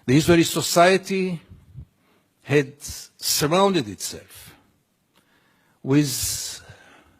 The Israeli society had surrounded itself with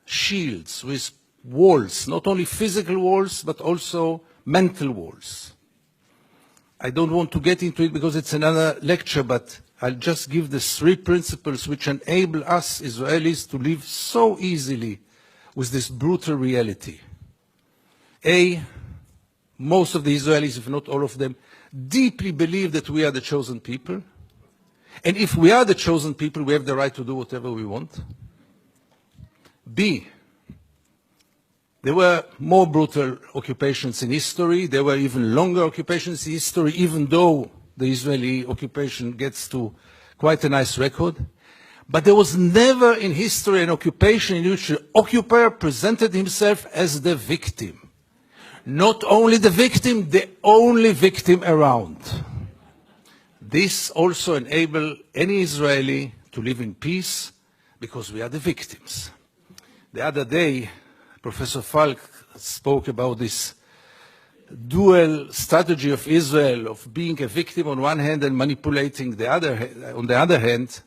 shields, with walls, not only physical walls, but also mental walls. I don't want to get into it because it's another lecture, but I'll just give the 3 principles which enable us Israelis to live so easily with this brutal reality. A, most of the Israelis, if not all of them, deeply believe that we are the chosen people. And if we are the chosen people, we have the right to do whatever we want. B, there were more brutal occupations in history. There were even longer occupations in history, even though the Israeli occupation gets to quite a nice record. But there was never in history an occupation in which the occupier presented himself as the victim. Not only the victim, the only victim around. This also enables any Israeli to live in peace because we are the victims. The other day, Professor Falk spoke about this dual strategy of Israel of being a victim on one hand and manipulating on the other hand.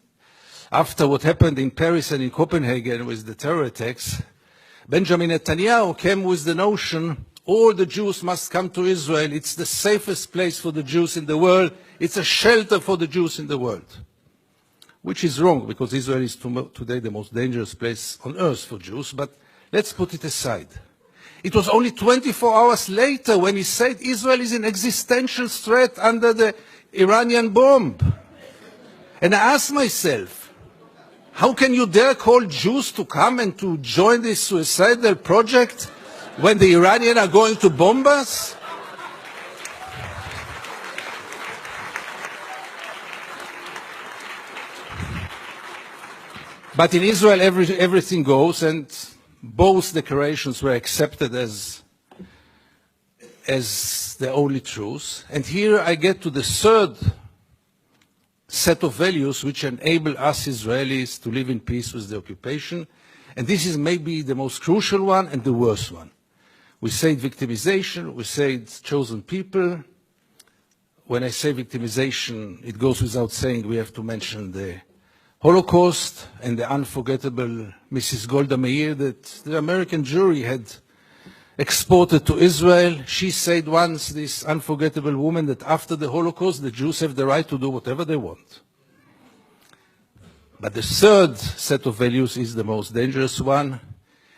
After what happened in Paris and in Copenhagen with the terror attacks, Benjamin Netanyahu came with the notion all the Jews must come to Israel. It's the safest place for the Jews in the world. It's a shelter for the Jews in the world. Which is wrong, because Israel is today the most dangerous place on earth for Jews, but let's put it aside. It was only 24 hours later when he said Israel is an existential threat under the Iranian bomb. And I asked myself, how can you dare call Jews to come and to join this suicidal project when the Iranians are going to bomb us? But in Israel, everything goes, and both declarations were accepted as the only truth. And here I get to the 3rd set of values which enable us Israelis to live in peace with the occupation. And this is maybe the most crucial one and the worst one. We say victimization, we say chosen people. When I say victimization, it goes without saying we have to mention the Holocaust and the unforgettable Mrs. Golda Meir that the American jury had exported to Israel. She said once, this unforgettable woman, that after the Holocaust, the Jews have the right to do whatever they want. But the 3rd set of values is the most dangerous one,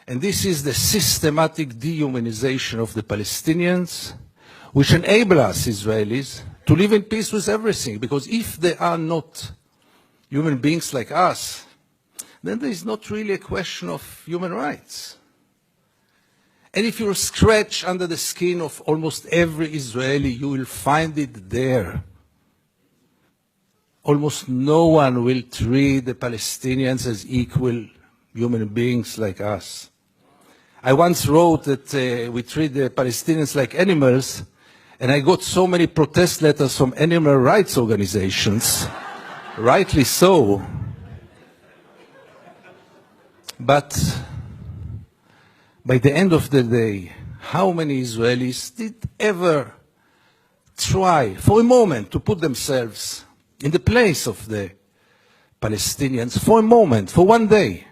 and this is the systematic dehumanization of the Palestinians, which enable us Israelis to live in peace with everything, because if they are not human beings like us, then there is not really a question of human rights. And if you scratch under the skin of almost every Israeli, you will find it there. Almost no one will treat the Palestinians as equal human beings like us. I once wrote that we treat the Palestinians like animals, and I got so many protest letters from animal rights organizations. Rightly so. But by the end of the day, how many Israelis did ever try for a moment to put themselves in the place of the Palestinians for a moment, for one day?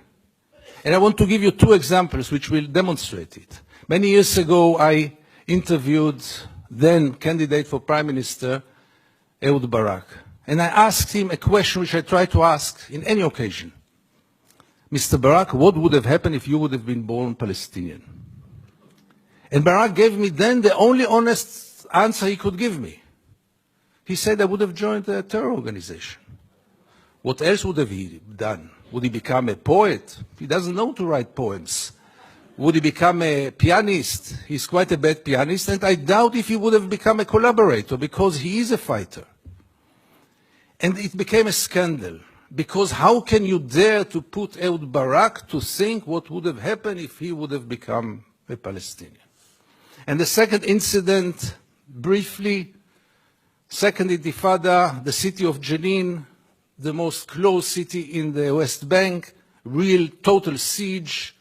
And I want to give you 2 examples which will demonstrate it. Many years ago, I interviewed then candidate for Prime Minister Ehud Barak. And I asked him a question which I try to ask in any occasion. Mr. Barak, what would have happened if you would have been born Palestinian? And Barak gave me then the only honest answer he could give me. He said I would have joined a terror organization. What else would have he done? Would he become a poet? He doesn't know to write poems. Would he become a pianist? He's quite a bad pianist, and I doubt if he would have become a collaborator, because he is a fighter. And it became a scandal, because how can you dare to put Ehud Barak to think what would have happened if he would have become a Palestinian? And the second incident, briefly, Second Intifada, the city of Jenin, the most closed city in the West Bank, real total siege.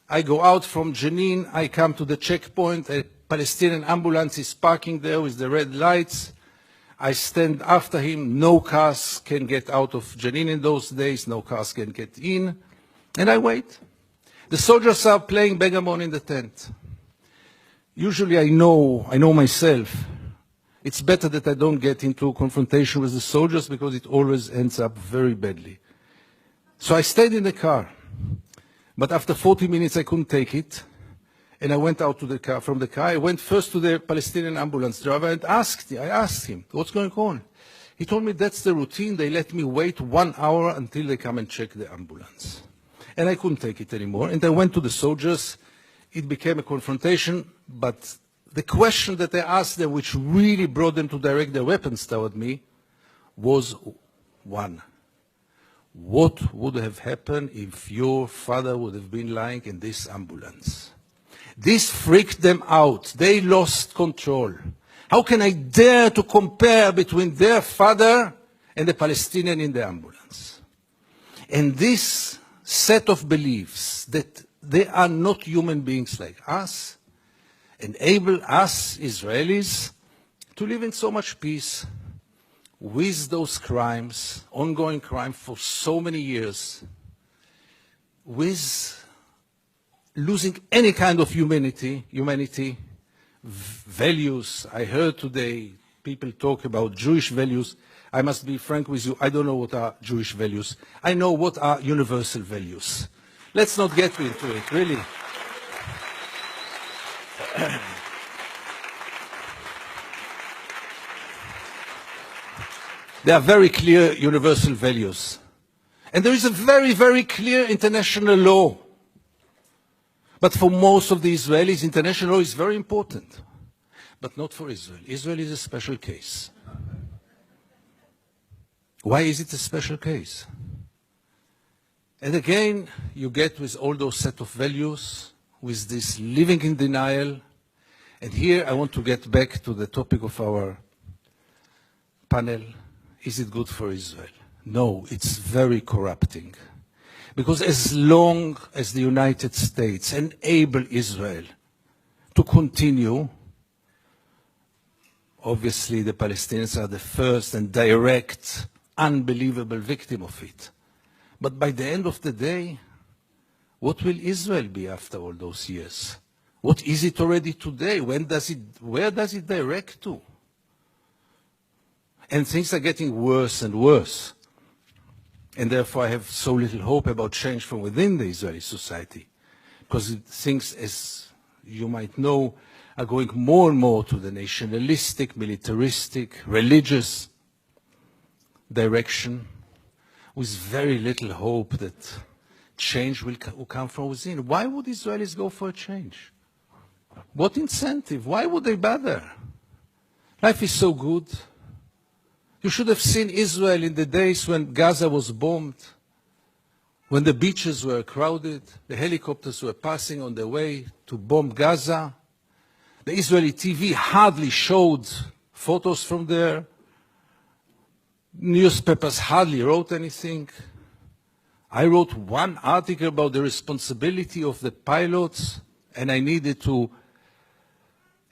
I go out from Jenin, I come to the checkpoint, a Palestinian ambulance is parking there with the red lights. I stand after him. No cars can get out of Jenin in those days. No cars can get in. And I wait. The soldiers are playing backgammon in the tent. Usually I know myself. It's better that I don't get into confrontation with the soldiers because it always ends up very badly. So I stayed in the car. But after 40 minutes I couldn't take it. And I went out to the car, from the car. I went first to the Palestinian ambulance driver and I asked him, what's going on? He told me that's the routine. They let me wait 1 hour until they come and check the ambulance. And I couldn't take it anymore. And I went to the soldiers. It became a confrontation. But the question that I asked them, which really brought them to direct their weapons toward me, was one. What would have happened if your father would have been lying in this ambulance? This freaked them out. They lost control. How can I dare to compare between their father and the Palestinian in the ambulance? And this set of beliefs that they are not human beings like us enable us Israelis to live in so much peace with those crimes, ongoing crime for so many years, with losing any kind of humanity, values. I heard today people talk about Jewish values. I must be frank with you, I don't know what are Jewish values. I know what are universal values. Let's not get into it, really. There are very clear universal values. And there is a very, very clear international law. But for most of the Israelis, international law is very important. But not for Israel. Israel is a special case. Why is it a special case? And again, you get with all those set of values, with this living in denial. And here I want to get back to the topic of our panel. Is it good for Israel? No, it's very corrupting. Because as long as the United States enable Israel to continue, obviously the Palestinians are the first and direct, unbelievable victim of it. But by the end of the day, what will Israel be after all those years? What is it already today? Where does it direct to? And things are getting worse and worse. And therefore I have so little hope about change from within the Israeli society. Because things, as you might know, are going more and more to the nationalistic, militaristic, religious direction, with very little hope that change will come from within. Why would Israelis go for a change? What incentive? Why would they bother? Life is so good. You should have seen Israel in the days when Gaza was bombed, when the beaches were crowded, the helicopters were passing on their way to bomb Gaza. The Israeli TV hardly showed photos from there. Newspapers hardly wrote anything. I wrote one article about the responsibility of the pilots, and I needed to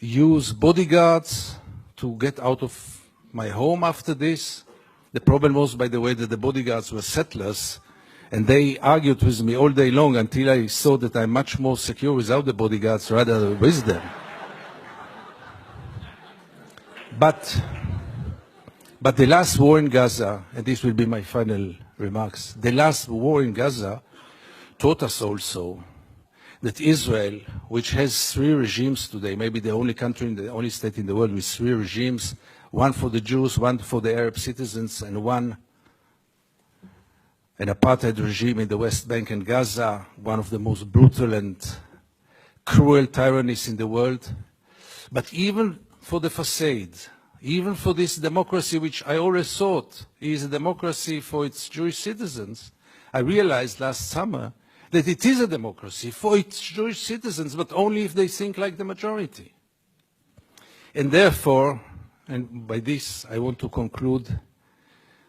use bodyguards to get out of my home after this. The problem was, by the way, that the bodyguards were settlers, and they argued with me all day long until I saw that I'm much more secure without the bodyguards rather than with them. But the last war in Gaza, and this will be my final remarks, the last war in Gaza taught us also that Israel, which has 3 regimes today, maybe the only country, the only state in the world with 3 regimes, one for the Jews, one for the Arab citizens, and one an apartheid regime in the West Bank and Gaza, one of the most brutal and cruel tyrannies in the world. But even for the facade, even for this democracy, which I always thought is a democracy for its Jewish citizens, I realized last summer that it is a democracy for its Jewish citizens, but only if they think like the majority. And therefore, and by this I want to conclude,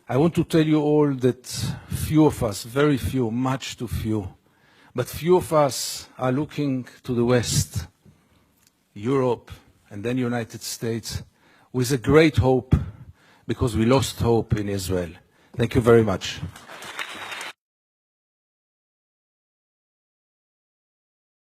I want to tell you all that few of us, very few, much too few, but few of us are looking to the West, Europe, and then United States, with a great hope because we lost hope in Israel. Thank you very much.